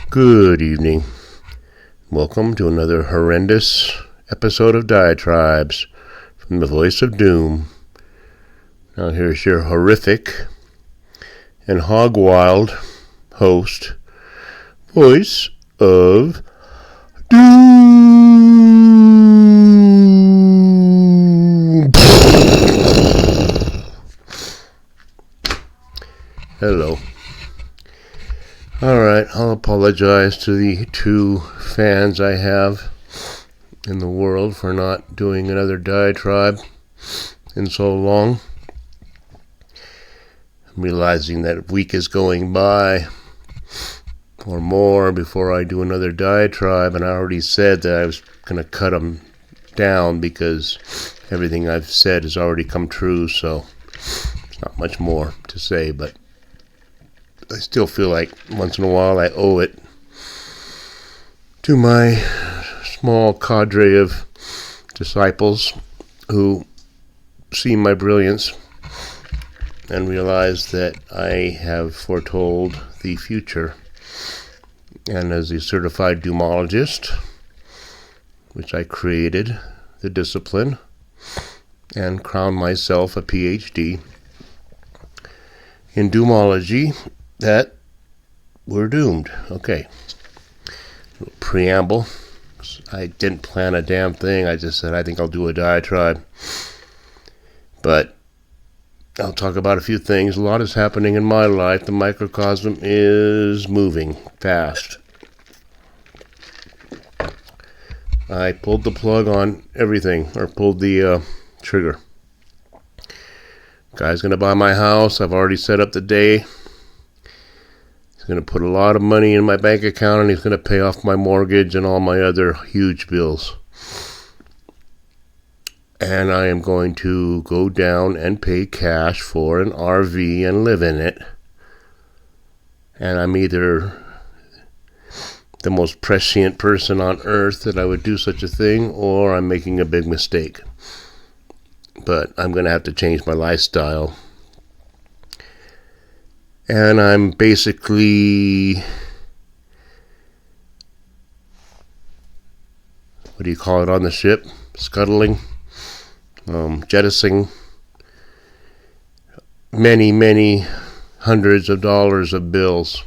Good evening. Welcome to another horrendous episode of Diatribes from the Voice of Doom. Now here's your horrific and hog-wild host, Voice of Doom. Hello. Alright, I'll apologize to the 2 fans I have in the world for not doing another diatribe in so long. I'm realizing that a week is going by or more before I do another diatribe, and I already said that I was going to cut them down because everything I've said has already come true, so there's not much more to say, but I still feel like once in a while I owe it to my small cadre of disciples who see my brilliance and realize that I have foretold the future. And as a certified doomologist, which I created the discipline and crowned myself a PhD in doomology, that we're doomed. Okay. Preamble. I didn't plan a damn thing. I just said I think I'll do a diatribe. But I'll talk about a few things. A lot is happening in my life. The microcosm is moving fast. I pulled the plug on everything, or pulled the trigger. Guy's going to buy my house. I've already set up the day. He's going to put a lot of money in my bank account, and he's going to pay off my mortgage and all my other huge bills. And I am going to go down and pay cash for an RV and live in it. And I'm either the most prescient person on earth that I would do such a thing, or I'm making a big mistake. But I'm going to have to change my lifestyle. And I'm basically, what do you call it on the ship? Scuttling, jettisoning many hundreds of dollars of bills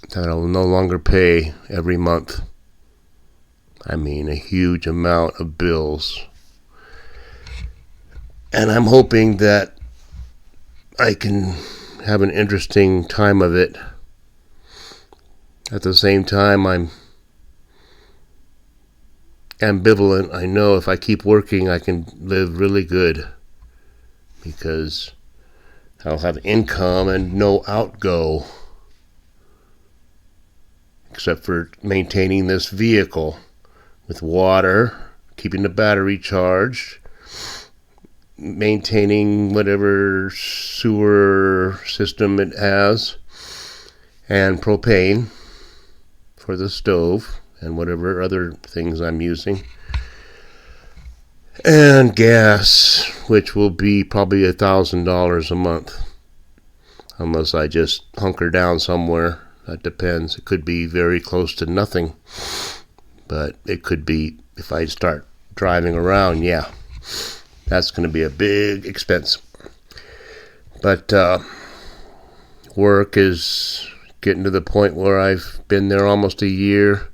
that I will no longer pay every month. I mean, a huge amount of bills. And I'm hoping that I can have an interesting time of it. At the same time, I'm ambivalent. I know if I keep working, I can live really good because I'll have income and no outgo, except for maintaining this vehicle with water, keeping the battery charged, maintaining whatever sewer system it has, and propane for the stove and whatever other things I'm using, and gas, which will be probably $1,000 a month, unless I just hunker down somewhere. That depends. It could be very close to nothing, but it could be if I start driving around, yeah. That's going to be a big expense. But work is getting to the point where I've been there almost a year.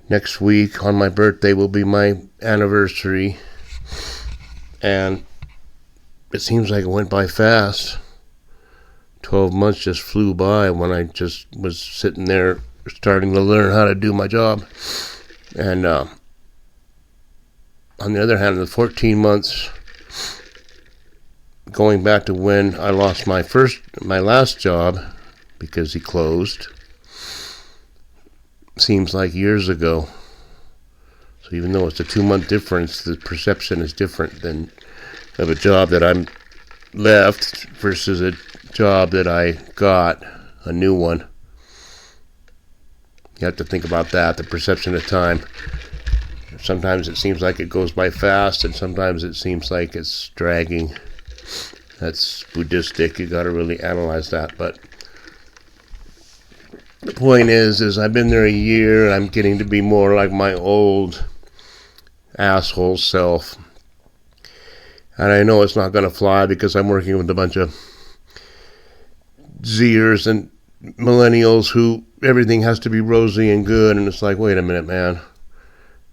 Next week on my birthday will be my anniversary. And it seems like it went by fast. 12 months just flew by when I just was sitting there starting to learn how to do my job. And on the other hand, the 14 months going back to when I lost my last job because he closed seems like years ago. So even though it's a 2-month difference, the perception is different than of a job that I'm left versus a job that I got, a new one. You have to think about that, the perception of time. Sometimes it seems like it goes by fast, and sometimes it seems like it's dragging. That's Buddhistic. You got to really analyze that. But The point is I've been there a year. I'm getting to be more like my old asshole self. And I know it's not going to fly because I'm working with a bunch of Zers and millennials who everything has to be rosy and good. And it's like, wait a minute, man.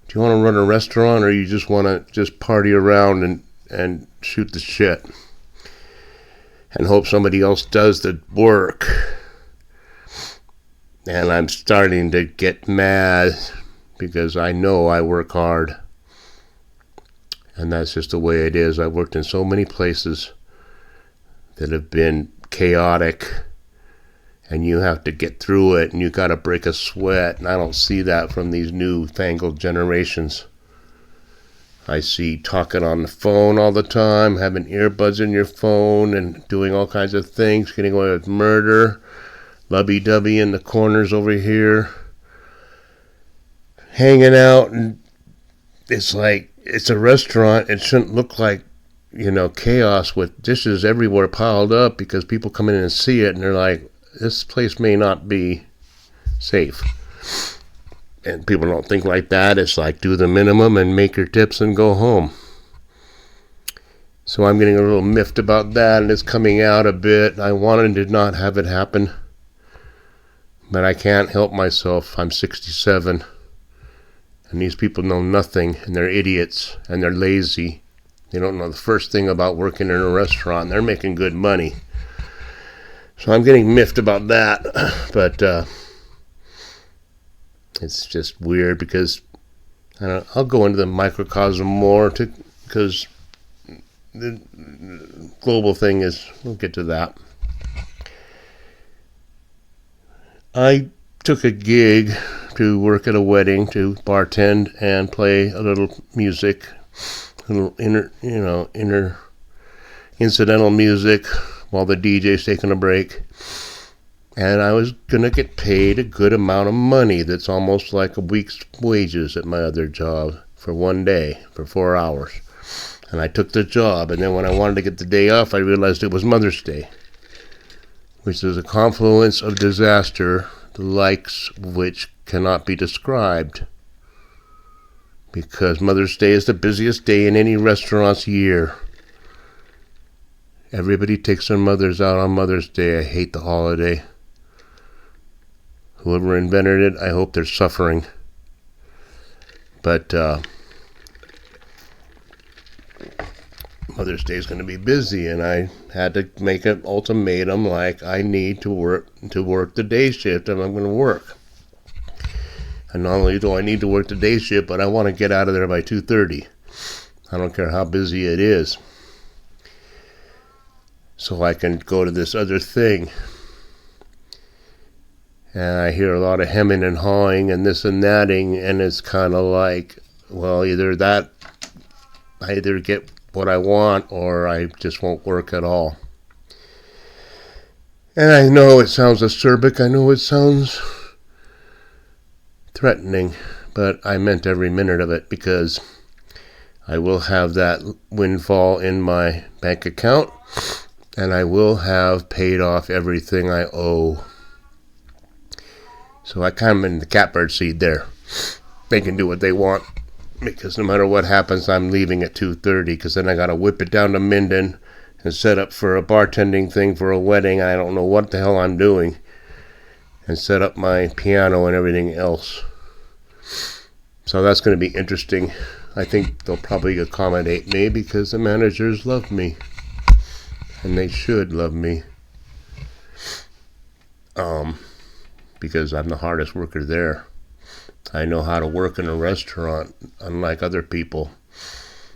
Do you want to run a restaurant, or you just want to just party around and shoot the shit and hope somebody else does the work? And I'm starting to get mad because I know I work hard. And that's just the way it is. I've worked in so many places that have been chaotic, and you have to get through it, and you got to break a sweat. And I don't see that from these newfangled generations. I see talking on the phone all the time, having earbuds in your phone, and doing all kinds of things, getting away with murder, lovey-dovey in the corners over here, hanging out, and it's like, it's a restaurant. It shouldn't look like, chaos with dishes everywhere piled up because people come in and see it and they're like, this place may not be safe. And people don't think like that. It's like, do the minimum and make your tips and go home. So I'm getting a little miffed about that, and it's coming out a bit. I wanted to not have it happen, but I can't help myself. I'm 67. And these people know nothing, and they're idiots, and they're lazy. They don't know the first thing about working in a restaurant. They're making good money. So I'm getting miffed about that. But it's just weird because I'll go into the microcosm more because the global thing is, we'll get to that. I took a gig to work at a wedding, to bartend and play a little music, a little incidental music while the DJ's taking a break. And I was going to get paid a good amount of money that's almost like a week's wages at my other job for one day, for 4 hours. And I took the job, and then when I wanted to get the day off, I realized it was Mother's Day, which is a confluence of disaster, the likes of which cannot be described, because Mother's Day is the busiest day in any restaurant's year. Everybody takes their mothers out on Mother's Day. I hate the holiday. Whoever invented it, I hope they're suffering. But Mother's Day is going to be busy, and I had to make an ultimatum like, I need to work the day shift, and I'm going to work. And not only do I need to work the day shift, but I want to get out of there by 2:30. I don't care how busy it is. So I can go to this other thing. And I hear a lot of hemming and hawing and this and thatting, and it's kind of like, well, I either get what I want or I just won't work at all. And I know it sounds acerbic, I know it sounds threatening, but I meant every minute of it, because I will have that windfall in my bank account, and I will have paid off everything I owe. So I kind of in the catbird seat there. They can do what they want, because no matter what happens, I'm leaving at 2:30, because then I got to whip it down to Minden and set up for a bartending thing for a wedding. I don't know what the hell I'm doing, and set up my piano and everything else. So that's going to be interesting. I think they'll probably accommodate me because the managers love me, and they should love me, because I'm the hardest worker there. I know how to work in a restaurant, unlike other people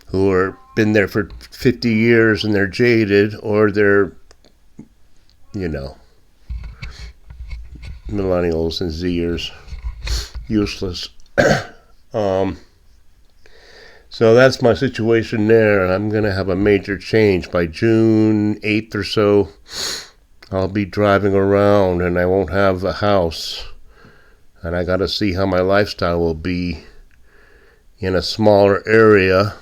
who are been there for 50 years and they're jaded, or they're, millennials and Zers, useless. So that's my situation there, and I'm going to have a major change. By June 8th or so, I'll be driving around and I won't have a house, and I got to see how my lifestyle will be in a smaller area,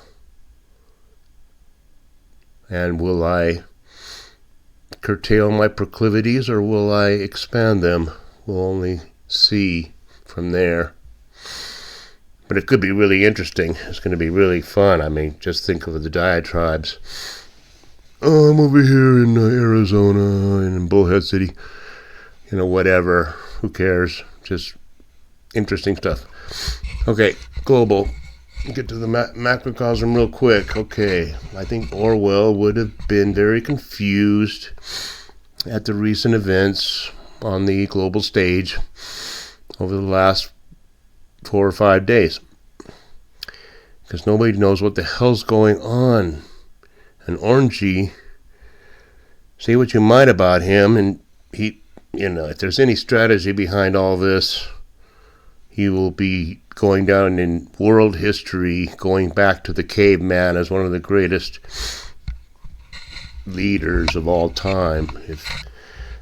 and will I curtail my proclivities or will I expand them? we'll only see from there. But it could be really interesting. It's going to be really fun. I mean, just think of the diatribes. Oh, I'm over here in Arizona and in Bullhead City. Whatever. Who cares? Just interesting stuff. Okay, global. Get to the macrocosm real quick. Okay, I think Orwell would have been very confused at the recent events on the global stage over the last 4 or 5 days, because nobody knows what the hell's going on. And Orangey, say what you might about him, and he, if there's any strategy behind all this, he will be going down in world history, going back to the caveman as one of the greatest leaders of all time. If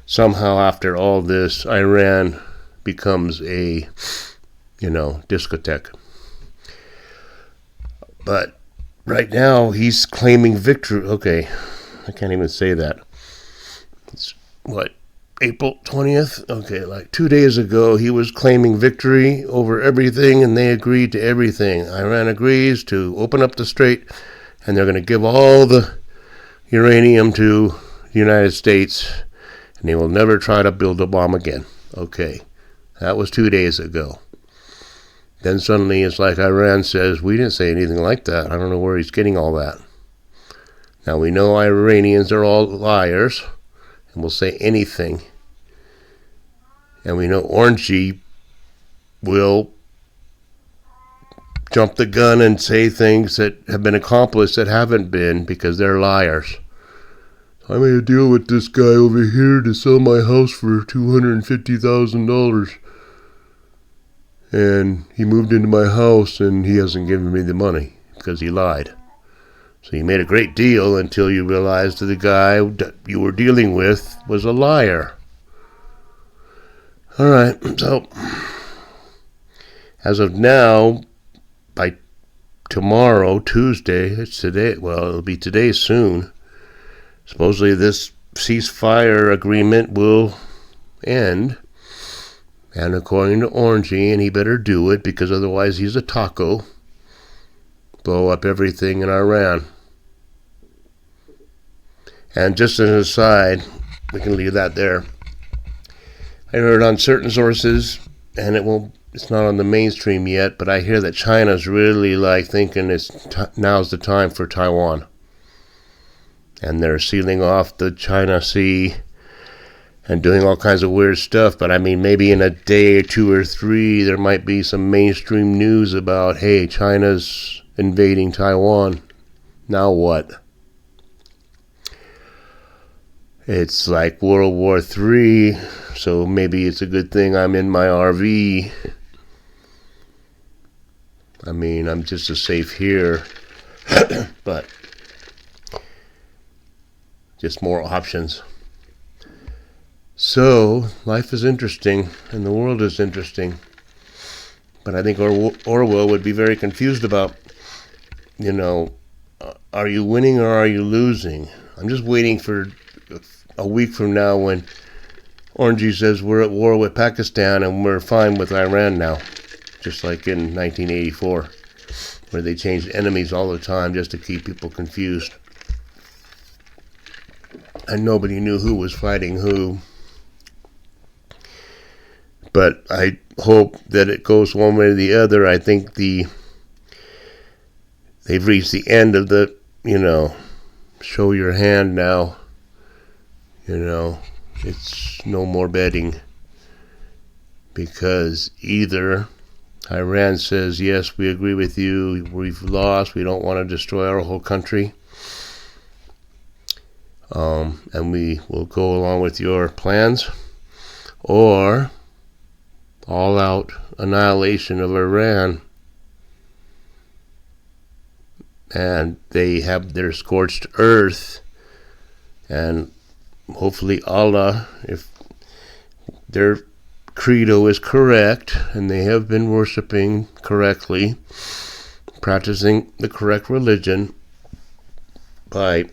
somehow after all this, Iran becomes a discotheque. But right now, he's claiming victory. Okay, I can't even say that. It's April 20th? Okay, like 2 days ago, he was claiming victory over everything, and they agreed to everything. Iran agrees to open up the strait, and they're going to give all the uranium to the United States, and they will never try to build a bomb again. Okay, that was 2 days ago. Then suddenly it's like Iran says, we didn't say anything like that. I don't know where he's getting all that. Now we know Iranians are all liars and will say anything. And we know Orangey will jump the gun and say things that have been accomplished that haven't been, because they're liars. I made a deal with this guy over here to sell my house for $250,000. And he moved into my house and he hasn't given me the money because he lied. So you made a great deal until you realized that the guy that you were dealing with was a liar. All right, so as of now, by tomorrow, Tuesday, it's today, well, it'll be today soon, supposedly this ceasefire agreement will end. And according to Orangey, and he better do it, because otherwise he's a taco, blow up everything in Iran. And just as an aside, we can leave that there. I heard on certain sources, and it's not on the mainstream yet, but I hear that China's really thinking now's the time for Taiwan. And they're sealing off the China Sea and doing all kinds of weird stuff. But I mean, maybe in a day or 2 or 3, there might be some mainstream news about, hey, China's invading Taiwan. Now what? It's like World War III, so maybe it's a good thing I'm in my RV. I mean, I'm just as safe here, but just more options. So, life is interesting, and the world is interesting. But I think Orwell would be very confused about, are you winning or are you losing? I'm just waiting for a week from now when Orangey says we're at war with Pakistan and we're fine with Iran now. Just like in 1984, where they changed enemies all the time just to keep people confused. And nobody knew who was fighting who. But I hope that it goes one way or the other. I think they've reached the end of the, show your hand now. It's no more betting. Because either Iran says, yes, we agree with you, we've lost, we don't want to destroy our whole country, and we will go along with your plans, or all-out annihilation of Iran, and they have their scorched earth, and hopefully Allah, if their credo is correct, and they have been worshiping correctly, practicing the correct religion by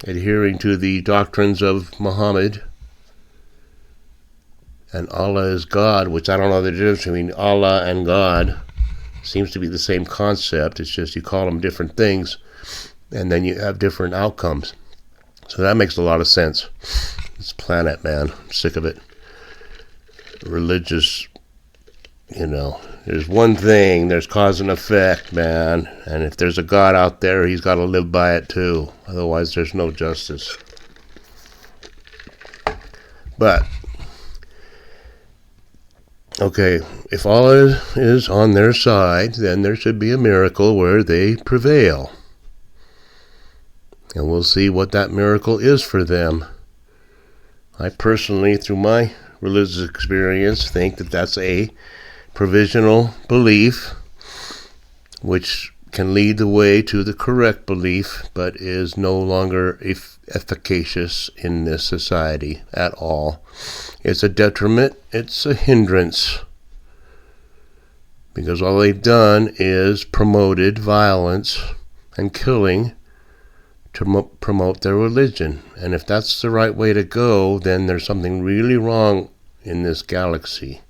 adhering to the doctrines of Muhammad, and Allah is God, which I don't know the difference between Allah and God. Seems to be the same concept. It's just you call them different things, and then you have different outcomes. So that makes a lot of sense. This planet, man, I'm sick of it. Religious, there's one thing, there's cause and effect, man. And if there's a God out there, he's got to live by it too. Otherwise, there's no justice. But okay, if Allah is on their side, then there should be a miracle where they prevail. And we'll see what that miracle is for them. I personally, through my religious experience, think that that's a provisional belief which can lead the way to the correct belief, but is no longer efficacious in this society at all. It's a detriment, it's a hindrance, because all they've done is promoted violence and killing to promote their religion. And if that's the right way to go, then there's something really wrong in this galaxy.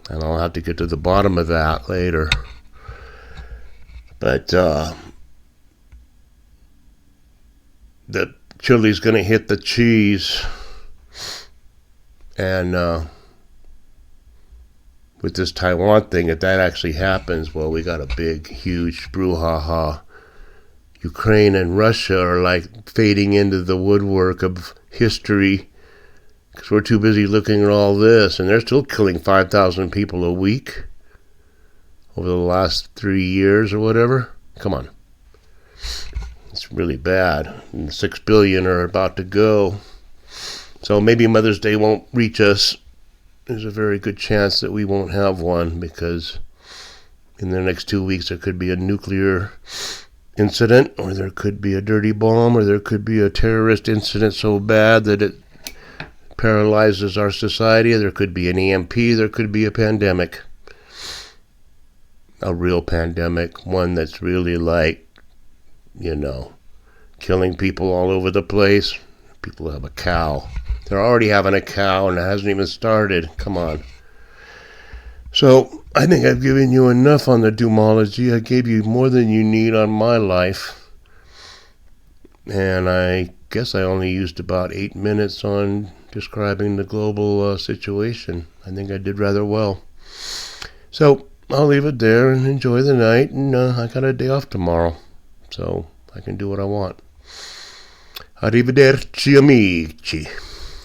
And I'll have to get to the bottom of that later. But the chili's going to hit the cheese. And with this Taiwan thing, if that actually happens, well, we got a big, huge brouhaha. Ukraine and Russia are like fading into the woodwork of history because we're too busy looking at all this, and they're still killing 5,000 people a week over the last 3 years or whatever. Come on. It's really bad. And 6 billion are about to go. So maybe Mother's Day won't reach us. There's a very good chance that we won't have one, because in the next 2 weeks there could be a nuclear incident, or there could be a dirty bomb, or there could be a terrorist incident so bad that it paralyzes our society. There could be an EMP, there could be a pandemic. A real pandemic, one that's really like, killing people all over the place. People have a cow. They're already having a cow and it hasn't even started. Come on. So, I think I've given you enough on the doomology. I gave you more than you need on my life. And I guess I only used about 8 minutes on describing the global situation. I think I did rather well. So, I'll leave it there and enjoy the night. And I got a day off tomorrow, so I can do what I want. Arrivederci, amici.